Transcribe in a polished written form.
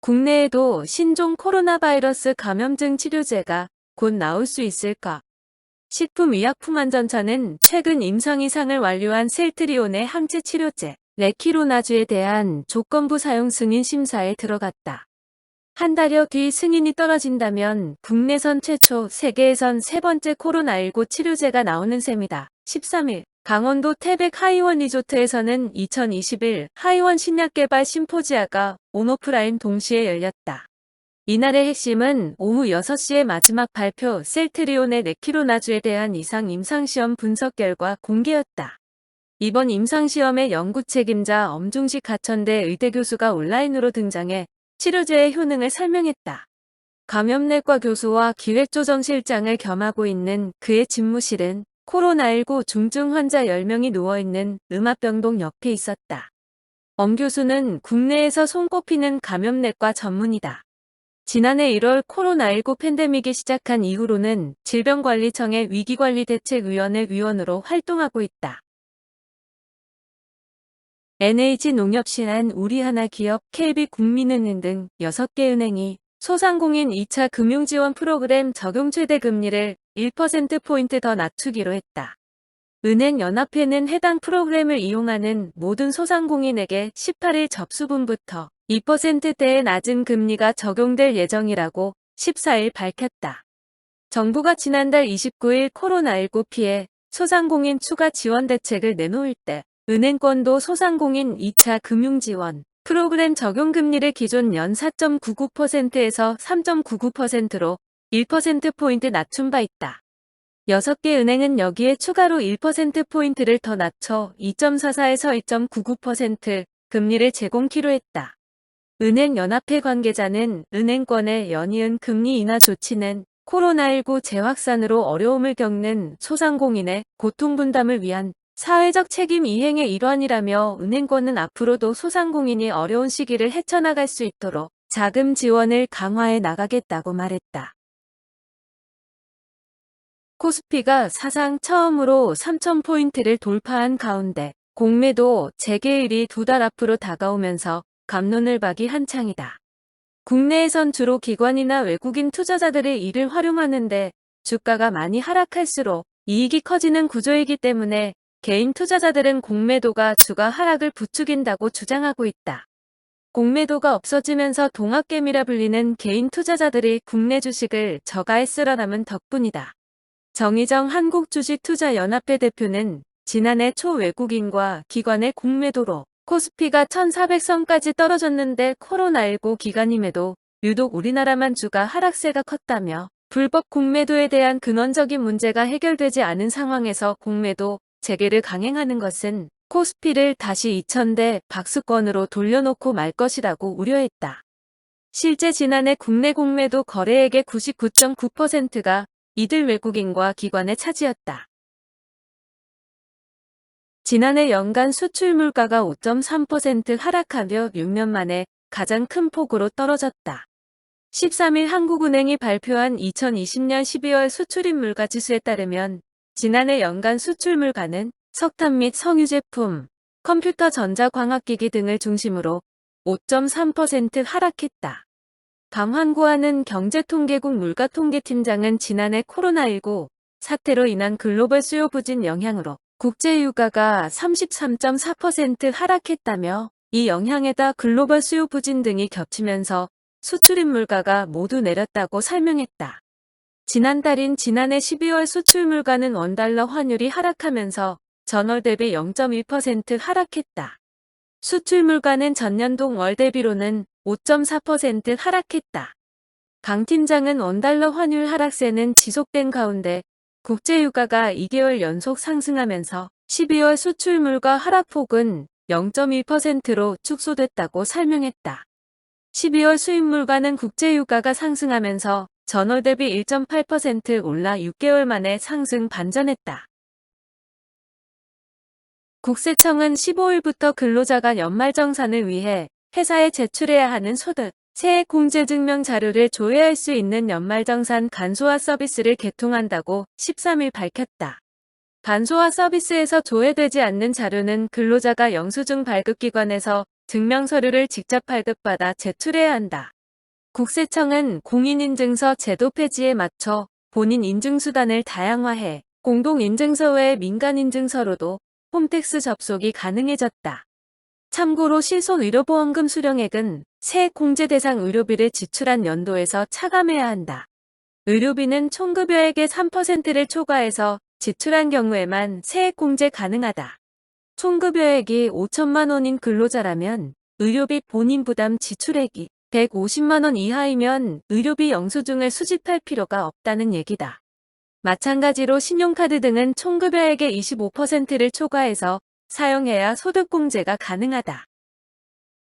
국내에도 신종 코로나 바이러스 감염증 치료제가 곧 나올 수 있을까? 식품의약품안전처는 최근 임상 이상을 완료한 셀트리온의 항체 치료제 레키로나주에 대한 조건부 사용 승인 심사에 들어갔다. 한 달여 뒤 승인이 떨어진다면 국내선 최초, 세계에선 세 번째 코로나19 치료제가 나오는 셈이다. 13일 강원도 태백 하이원 리조트에서는 2021 하이원 신약개발 심포지아가 온오프라인 동시에 열렸다. 이날의 핵심은 오후 6시의 마지막 발표 셀트리온의 레키로나주에 대한 이상 임상시험 분석 결과 공개였다. 이번 임상시험의 연구 책임자 엄중식 가천대 의대 교수가 온라인으로 등장해 치료제의 효능을 설명했다. 감염내과 교수와 기획조정실장을 겸하고 있는 그의 집무실은 코로나19 중증 환자 10명이 누워있는 음압병동 옆에 있었다. 엄 교수는 국내에서 손꼽히는 감염내과 전문의다. 지난해 1월 코로나19 팬데믹이 시작한 이후로는 질병관리청의 위기관리대책위원회 위원으로 활동하고 있다. NH농협신한 우리하나기업, KB국민은행 등 6개 은행이 소상공인 2차 금융지원 프로그램 적용 최대 금리를 1%포인트 더 낮추기로 했다. 은행연합회는 해당 프로그램을 이용하는 모든 소상공인에게 18일 접수분부터 2%대의 낮은 금리가 적용될 예정이라고 14일 밝혔다. 정부가 지난달 29일 코로나19 피해 소상공인 추가 지원 대책을 내놓을 때 은행권도 소상공인 2차 금융지원 프로그램 적용금리를 기존 연 4.99%에서 3.99%로 1%포인트 낮춘 바 있다. 6개 은행은 여기에 추가로 1%포인트를 더 낮춰 2.44에서 2.99% 금리를 제공키로 했다. 은행연합회 관계자는 은행권의 연이은 금리 인하 조치는 코로나19 재확산으로 어려움을 겪는 소상공인의 고통 분담을 위한 사회적 책임 이행의 일환이라며 은행권은 앞으로도 소상공인이 어려운 시기를 헤쳐나갈 수 있도록 자금 지원을 강화해 나가겠다고 말했다. 코스피가 사상 처음으로 3,000포인트를 돌파한 가운데 공매도 재개일이 2달 앞으로 다가오면서 갑론을 박이 한창이다. 국내에선 주로 기관이나 외국인 투자자들이 이를 활용하는데 주가가 많이 하락할수록 이익이 커지는 구조이기 때문에 개인 투자자들은 공매도가 주가 하락을 부추긴다고 주장하고 있다. 공매도가 없어지면서 동학개미라 불리는 개인 투자자들이 국내 주식을 저가에 쓸어 남은 덕분이다. 정의정 한국주식투자연합회 대표는 지난해 초 외국인과 기관의 공매도로 코스피가 1,400선까지 떨어졌는데 코로나19 기간임에도 유독 우리나라만 주가 하락세가 컸다며 불법 공매도에 대한 근원적인 문제가 해결되지 않은 상황에서 공매도 재개를 강행하는 것은 코스피를 다시 2,000대 박스권으로 돌려놓고 말 것이라고 우려했다. 실제 지난해 국내 공매도 거래액의 99.9%가 이들 외국인과 기관의 차지였다. 지난해 연간 수출 물가가 5.3% 하락하며 6년 만에 가장 큰 폭으로 떨어졌다. 13일 한국은행이 발표한 2020년 12월 수출입 물가 지수에 따르면 지난해 연간 수출 물가는 석탄 및 석유제품, 컴퓨터 전자광학기기 등을 중심으로 5.3% 하락했다. 강환구하는 경제통계국 물가통계팀장은 지난해 코로나19 사태로 인한 글로벌 수요 부진 영향으로 국제유가가 33.4% 하락했다며 이 영향에다 글로벌 수요 부진 등이 겹치면서 수출입 물가가 모두 내렸다고 설명했다. 지난달인 지난해 12월 수출 물가는 원달러 환율이 하락하면서 전월 대비 0.1% 하락했다. 수출 물가는 전년동 월 대비로는 5.4% 하락했다. 강 팀장은 원달러 환율 하락세는 지속된 가운데 국제유가가 2개월 연속 상승하면서 12월 수출 물가 하락폭은 0.1%로 축소됐다고 설명했다. 12월 수입 물가는 국제유가가 상승하면서 전월 대비 1.8% 올라 6개월 만에 상승 반전했다. 국세청은 15일부터 근로자가 연말정산을 위해 회사에 제출해야 하는 소득, 세액 공제증명 자료를 조회할 수 있는 연말정산 간소화 서비스를 개통한다고 13일 밝혔다. 간소화 서비스에서 조회되지 않는 자료는 근로자가 영수증 발급기관에서 증명서류를 직접 발급받아 제출해야 한다. 국세청은 공인인증서 제도 폐지에 맞춰 본인 인증수단을 다양화해 공동인증서 외 민간인증서로도 홈택스 접속이 가능해졌다. 참고로 실손의료보험금 수령액은 세액공제 대상 의료비를 지출한 연도에서 차감해야 한다. 의료비는 총급여액의 3%를 초과해서 지출한 경우에만 세액공제 가능하다. 총급여액이 5천만 원인 근로자라면 의료비 본인 부담 지출액이 150만 원 이하이면 의료비 영수증을 수집할 필요가 없다는 얘기다. 마찬가지로 신용카드 등은 총급여액의 25%를 초과해서 사용해야 소득공제가 가능하다.